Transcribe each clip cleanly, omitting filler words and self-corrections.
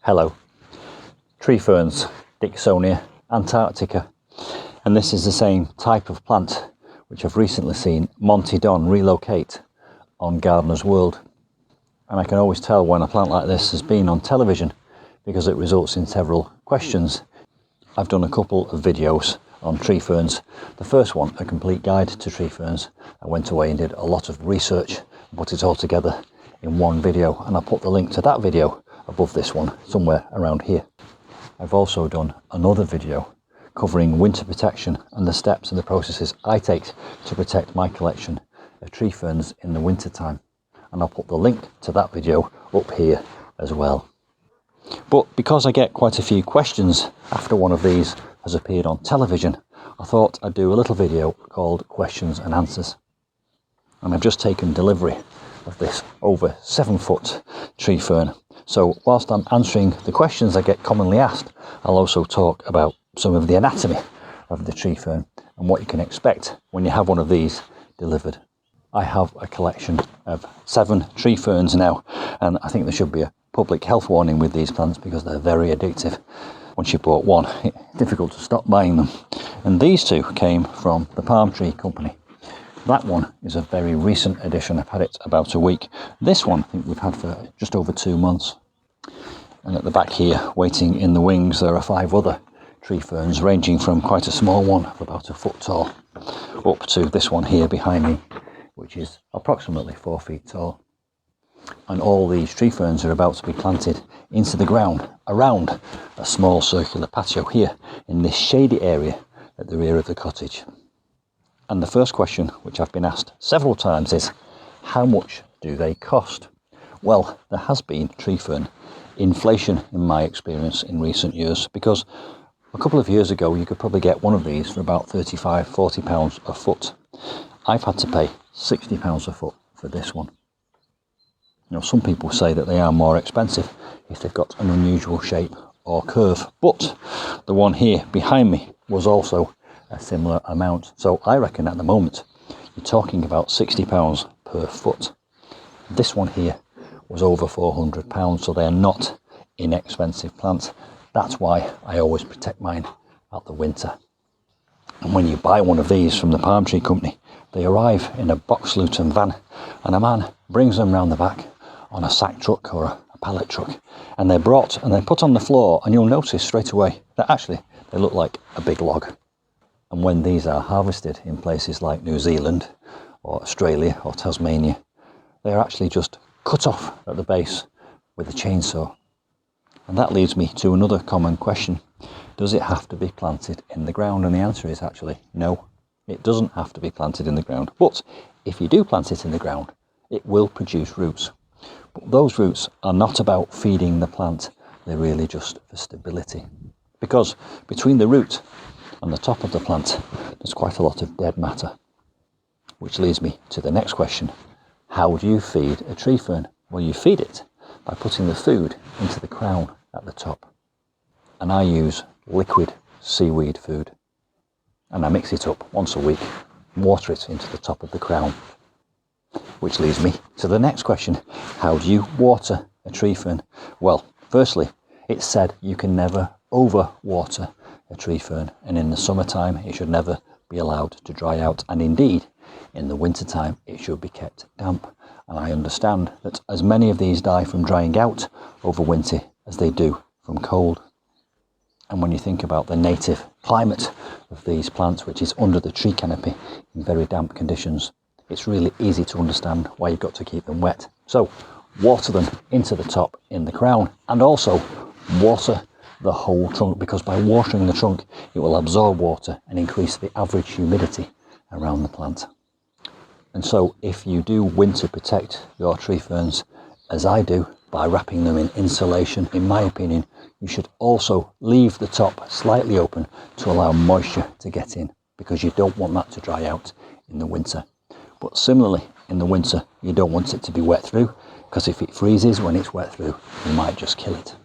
Hello, Tree Ferns, Dicksonia Antarctica, and this is the same type of plant which I've recently seen Monty Don relocate on Gardener's World. And I can always tell when a plant like this has been on television because it results in several questions. I've done a couple of videos on tree ferns. The first one, a complete guide to tree ferns. I went away and did a lot of research and put it all together in one video, and I'll put the link to that video above this one somewhere around here. I've also done another video covering winter protection and the steps and the processes I take to protect my collection of tree ferns in the winter time, and I'll put the link to that video up here as well. But because I get quite a few questions after one of these has appeared on television, I thought I'd do a little video called Questions and Answers. And I've just taken delivery of this over 7-foot tree fern. So whilst I'm answering the questions I get commonly asked, I'll also talk about some of the anatomy of the tree fern and what you can expect when you have one of these delivered. I have a collection of 7 tree ferns now, and I think there should be a public health warning with these plants because they're very addictive. Once you bought one, it's difficult to stop buying them. And these two came from the Palm Tree Company. That one is a very recent addition. I've had it about a week. This one I think we've had for just over 2 months. And at the back here, waiting in the wings, there are 5 other tree ferns, ranging from quite a small one of about 1 foot tall up to this one here behind me, which is approximately 4 feet tall. And all these tree ferns are about to be planted into the ground around a small circular patio here in this shady area at the rear of the cottage. And the first question, which I've been asked several times, is how much do they cost? Well, there has been tree fern inflation in my experience in recent years, because a couple of years ago you could probably get one of these for about £35–40 a foot. I've had to pay £60 a foot for this one. You know, some people say that they are more expensive if they've got an unusual shape or curve, but the one here behind me was also a similar amount. So I reckon at the moment you're talking about £60 per foot. This one here was over £400, so they're not inexpensive plants. That's why I always protect mine at the winter. And when you buy one of these from the Palm Tree Company, they arrive in a box Luton van, and a man brings them round the back on a sack truck or a pallet truck, and they're brought and they're put on the floor, and you'll notice straight away that actually they look like a big log. And when these are harvested in places like New Zealand or Australia or Tasmania, they're actually just cut off at the base with a chainsaw. And that leads me to another common question. Does it have to be planted in the ground? And the answer is actually no, it doesn't have to be planted in the ground. But if you do plant it in the ground, it will produce roots. But those roots are not about feeding the plant, they're really just for stability. Because between the root and the top of the plant, there's quite a lot of dead matter. Which leads me to the next question. How do you feed a tree fern? Well, you feed it by putting the food into the crown at the top. And I use liquid seaweed food. And I mix it up once a week, water it into the top of the crown. Which leads me to the next question. How do you water a tree fern? Well, firstly, it's said you can never over water a tree fern, and in the summertime it should never be allowed to dry out, and indeed in the wintertime it should be kept damp. And I understand that as many of these die from drying out over winter as they do from cold. And when you think about the native climate of these plants, which is under the tree canopy in very damp conditions, it's really easy to understand why you've got to keep them wet. So water them into the top in the crown, and also water the whole trunk, because by watering the trunk it will absorb water and increase the average humidity around the plant. And so if you do winter protect your tree ferns, as I do, by wrapping them in insulation, in my opinion, you should also leave the top slightly open to allow moisture to get in, because you don't want that to dry out in the winter. But similarly, in the winter, you don't want it to be wet through, because if it freezes when it's wet through, you might just kill it.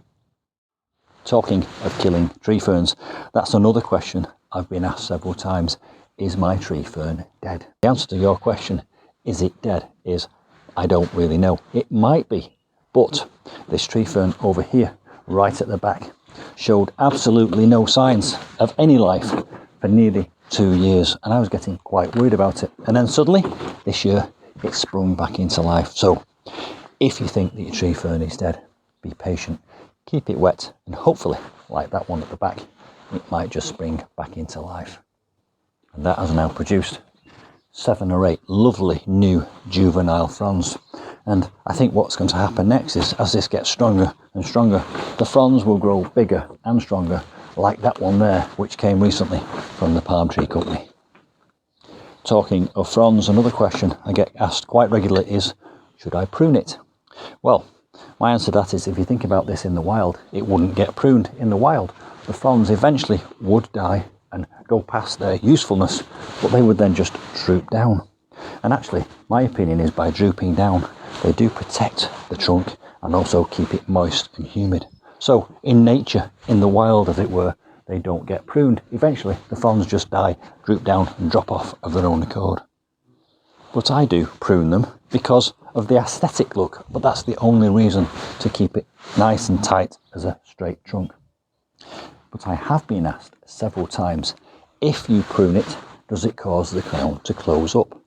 Talking of killing tree ferns, that's another question I've been asked several times. Is my tree fern dead? The answer to your question, is it dead, is I don't really know. It might be, but this tree fern over here right at the back showed absolutely no signs of any life for nearly 2 years, and I was getting quite worried about it. And then suddenly this year it sprung back into life. So if you think that your tree fern is dead, be patient, keep it wet, and hopefully, like that one at the back, it might just spring back into life. And that has now produced 7 or 8 lovely new juvenile fronds. And I think what's going to happen next is, as this gets stronger and stronger, the fronds will grow bigger and stronger, like that one there, which came recently from the palm tree company. Talking of fronds, another question I get asked quite regularly is, should I prune it? Well, my answer to that is, if you think about this in the wild, it wouldn't get pruned in the wild. The fronds eventually would die and go past their usefulness, but they would then just droop down. And actually, my opinion is, by drooping down, they do protect the trunk and also keep it moist and humid. So in nature, in the wild as it were, they don't get pruned. Eventually the fronds just die, droop down and drop off of their own accord. But I do prune them because of the aesthetic look, but that's the only reason, to keep it nice and tight as a straight trunk. But I have been asked several times, if you prune it, does it cause the crown to close up?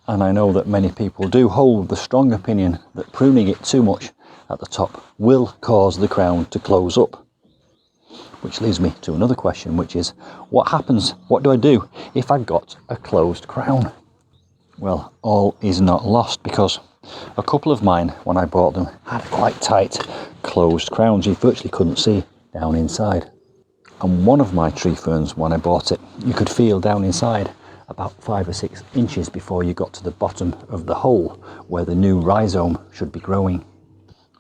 And I know that many people do hold the strong opinion that pruning it too much at the top will cause the crown to close up. Which leads me to another question, which is, what do I do if I've got a closed crown? Well, all is not lost, because a couple of mine, when I bought them, had quite tight closed crowns. You virtually couldn't see down inside. And one of my tree ferns, when I bought it, you could feel down inside about 5 or 6 inches before you got to the bottom of the hole where the new rhizome should be growing.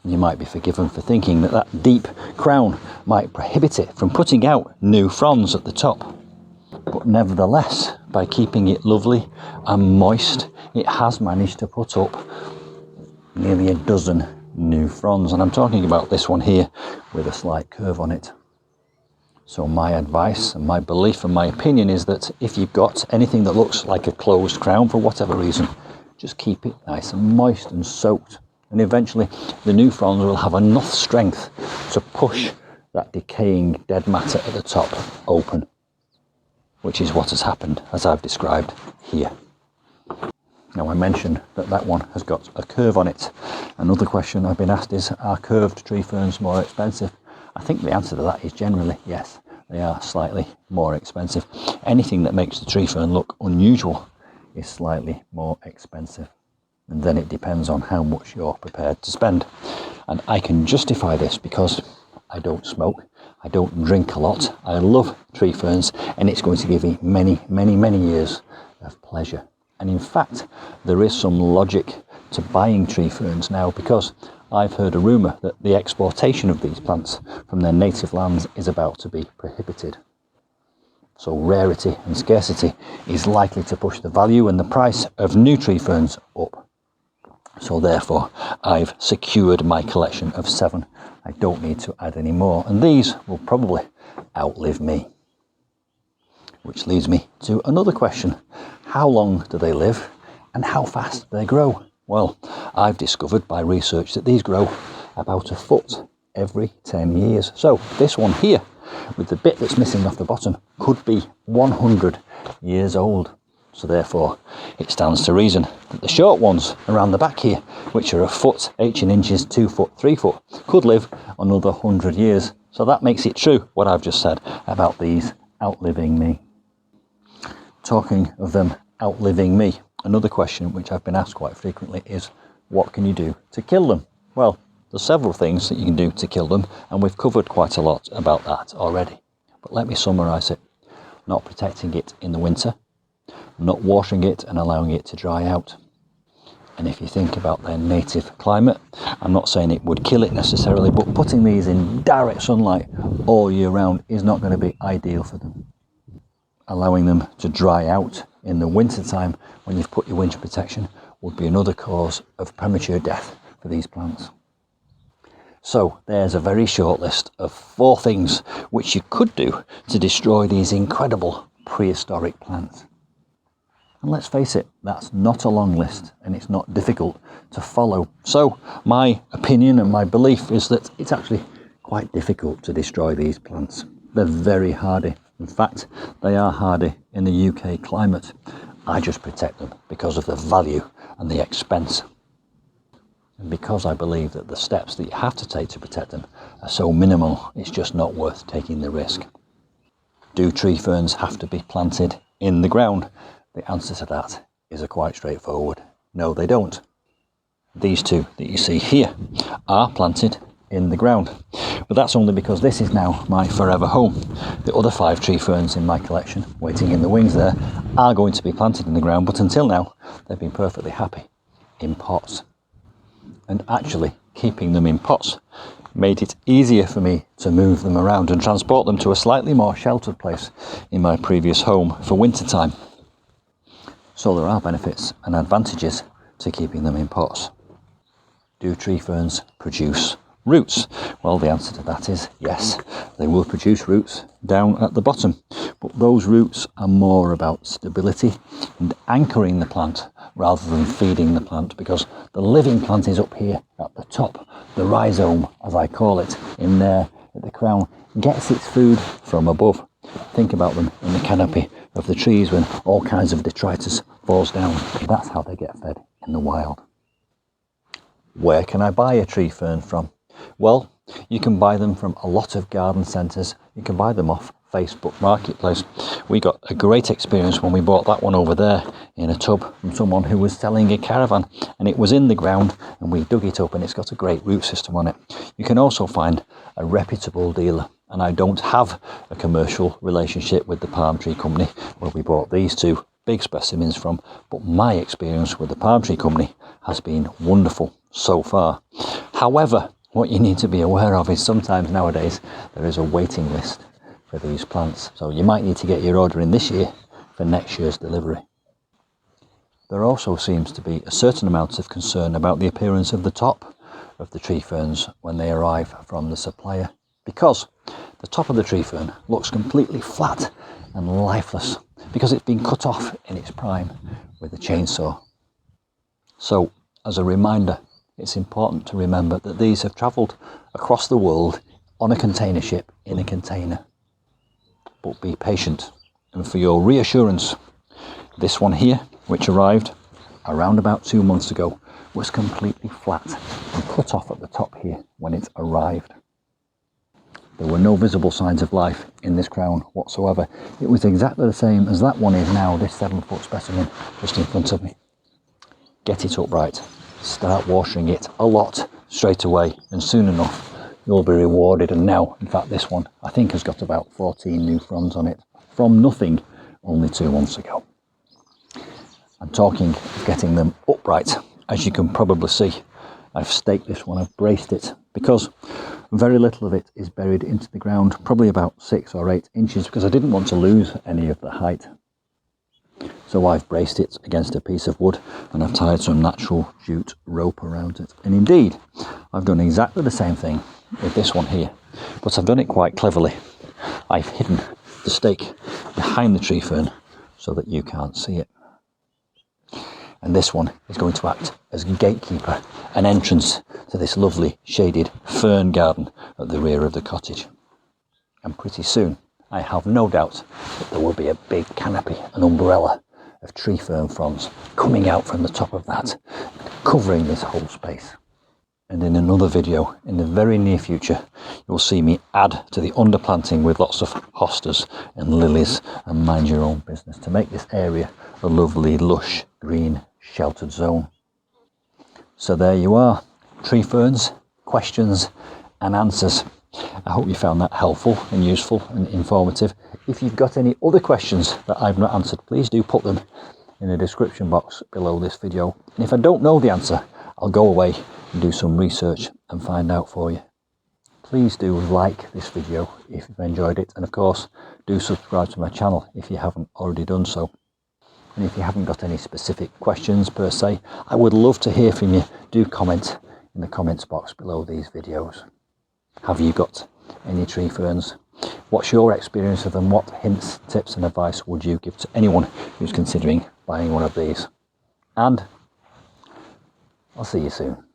You might be forgiven for thinking that that deep crown might prohibit it from putting out new fronds at the top. But nevertheless, by keeping it lovely and moist, it has managed to put up nearly a dozen new fronds. And I'm talking about this one here with a slight curve on it. So my advice and my belief and my opinion is that if you've got anything that looks like a closed crown for whatever reason, just keep it nice and moist and soaked. And eventually the new fronds will have enough strength to push that decaying dead matter at the top open, which is what has happened as I've described here. Now, I mentioned that that one has got a curve on it. Another question I've been asked is, are curved tree ferns more expensive? I think the answer to that is generally yes, they are slightly more expensive. Anything that makes the tree fern look unusual is slightly more expensive. And then it depends on how much you're prepared to spend. And I can justify this because I don't smoke, I don't drink a lot, I love tree ferns, and it's going to give me many, many, many years of pleasure. And in fact, there is some logic to buying tree ferns now, because I've heard a rumour that the exportation of these plants from their native lands is about to be prohibited. So rarity and scarcity is likely to push the value and the price of new tree ferns up. So therefore, I've secured my collection of 7. I don't need to add any more, and these will probably outlive me. Which leads me to another question. How long do they live, and how fast do they grow? Well, I've discovered by research that these grow about a foot every 10 years. So this one here, with the bit that's missing off the bottom, could be 100 years old. So therefore, it stands to reason that the short ones around the back here, which are a foot, 18 inches, 2 foot, 3 foot, could live another 100 years. So that makes it true what I've just said about these outliving me. Talking of them outliving me, another question which I've been asked quite frequently is, what can you do to kill them? Well, there's several things that you can do to kill them, and we've covered quite a lot about that already. But let me summarise it. Not protecting it in the winter, not watering it and allowing it to dry out. And if you think about their native climate, I'm not saying it would kill it necessarily, but putting these in direct sunlight all year round is not going to be ideal for them. Allowing them to dry out in the winter time when you've put your winter protection would be another cause of premature death for these plants. So there's a very short list of 4 things which you could do to destroy these incredible prehistoric plants. And let's face it, that's not a long list, and it's not difficult to follow. So my opinion and my belief is that it's actually quite difficult to destroy these plants. They're very hardy. In fact, they are hardy in the UK climate. I just protect them because of the value and the expense. And because I believe that the steps that you have to take to protect them are so minimal, it's just not worth taking the risk. Do tree ferns have to be planted in the ground? The answer to that is quite straightforward. No, they don't. These two that you see here are planted in the ground. But that's only because this is now my forever home. The other 5 tree ferns in my collection, waiting in the wings there, are going to be planted in the ground, but until now, they've been perfectly happy in pots. And actually, keeping them in pots made it easier for me to move them around and transport them to a slightly more sheltered place in my previous home for winter time. So there are benefits and advantages to keeping them in pots. Do tree ferns produce roots? Well, the answer to that is yes, they will produce roots down at the bottom, but those roots are more about stability and anchoring the plant rather than feeding the plant, because the living plant is up here at the top. The rhizome, as I call it, in there at the crown, gets its food from above. Think about them in the canopy of the trees when all kinds of detritus falls down. That's how they get fed in the wild. Where can I buy a tree fern from? Well, you can buy them from a lot of garden centres. You can buy them off Facebook Marketplace. We got a great experience when we bought that one over there in a tub from someone who was selling a caravan, and it was in the ground, and we dug it up and it's got a great root system on it. You can also find a reputable dealer, and I don't have a commercial relationship with the palm tree company where we bought these 2 big specimens from, but my experience with the palm tree company has been wonderful so far. However, what you need to be aware of is sometimes nowadays there is a waiting list for these plants, so you might need to get your order in this year for next year's delivery. There also seems to be a certain amount of concern about the appearance of the top of the tree ferns when they arrive from the supplier, because the top of the tree fern looks completely flat and lifeless because it's been cut off in its prime with a chainsaw. So, as a reminder, it's important to remember that these have travelled across the world on a container ship in a container. But be patient, and for your reassurance, this one here, which arrived around about 2 months ago, was completely flat and cut off at the top here when it arrived. There were no visible signs of life in this crown whatsoever. It was exactly the same as that one is now, this 7-foot specimen just in front of me. Get it upright, start watering it a lot straight away, and soon enough you'll be rewarded. And now, in fact, this one I think has got about 14 new fronds on it from nothing only 2 months ago. I'm talking of getting them upright. As you can probably see, I've staked this one, I've braced it, because very little of it is buried into the ground, probably about 6 or 8 inches, because I didn't want to lose any of the height. So I've braced it against a piece of wood and I've tied some natural jute rope around it. And indeed, I've done exactly the same thing with this one here, but I've done it quite cleverly. I've hidden the stake behind the tree fern so that you can't see it. And this one is going to act as a gatekeeper, an entrance to this lovely shaded fern garden at the rear of the cottage. And pretty soon, I have no doubt that there will be a big canopy, an umbrella of tree fern fronds coming out from the top of that, covering this whole space. And in another video in the very near future, you'll see me add to the underplanting with lots of hostas and lilies and mind your own business to make this area a lovely, lush, green, sheltered zone. So there you are, tree ferns, questions and answers. I hope you found that helpful and useful and informative. If you've got any other questions that I've not answered, please do put them in the description box below this video. And if I don't know the answer, I'll go away and do some research and find out for you. Please do like this video if you've enjoyed it, and of course do subscribe to my channel if you haven't already done so. And if you haven't got any specific questions per se, I would love to hear from you. Do comment in the comments box below these videos. Have you got any tree ferns? What's your experience of them? What hints, tips and advice would you give to anyone who's considering buying one of these. And I'll see you soon.